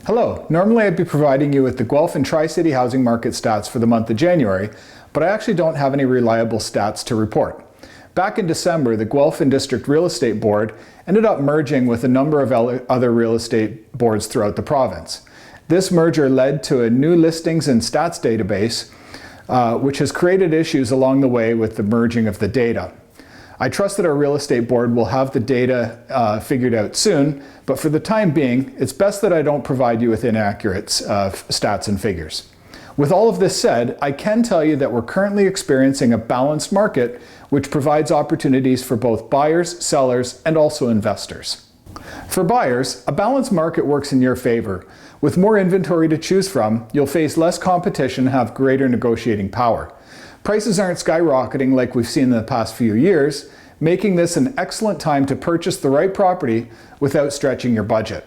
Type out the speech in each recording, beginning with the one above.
Hello, normally I'd be providing you with the Guelph and Tri-City housing market stats for the month of January, but I actually don't have any reliable stats to report. Back in December, the Guelph and District Real Estate Board ended up merging with a number of other real estate boards throughout the province. This merger led to a new listings and stats database, which has created issues along the way with the merging of the data. I trust that our real estate board will have the data figured out soon, but for the time being, it's best that I don't provide you with inaccurate stats and figures. With all of this said, I can tell you that we're currently experiencing a balanced market, which provides opportunities for both buyers, sellers, and also investors. For buyers, a balanced market works in your favor. With more inventory to choose from, you'll face less competition and have greater negotiating power. Prices aren't skyrocketing like we've seen in the past few years, making this an excellent time to purchase the right property without stretching your budget.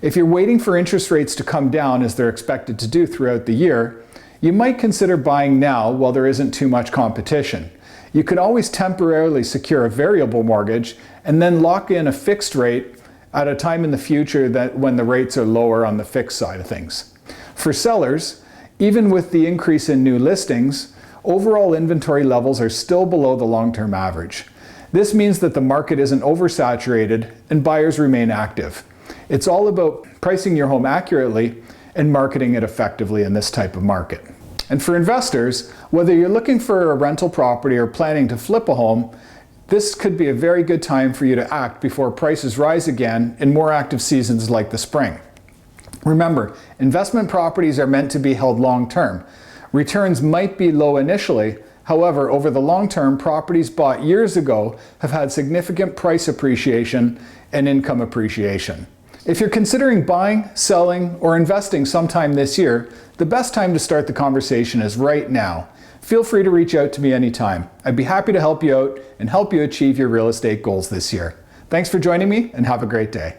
If you're waiting for interest rates to come down as they're expected to do throughout the year, you might consider buying now while there isn't too much competition. You can always temporarily secure a variable mortgage and then lock in a fixed rate at a time in the future when the rates are lower on the fixed side of things. For sellers, even with the increase in new listings, overall inventory levels are still below the long-term average. This means that the market isn't oversaturated and buyers remain active. It's all about pricing your home accurately and marketing it effectively in this type of market. And for investors, whether you're looking for a rental property or planning to flip a home, this could be a very good time for you to act before prices rise again in more active seasons like the spring. Remember, investment properties are meant to be held long-term. Returns might be low initially, however, over the long term, properties bought years ago have had significant price appreciation and income appreciation. If you're considering buying, selling, or investing sometime this year, the best time to start the conversation is right now. Feel free to reach out to me anytime. I'd be happy to help you out and help you achieve your real estate goals this year. Thanks for joining me and have a great day.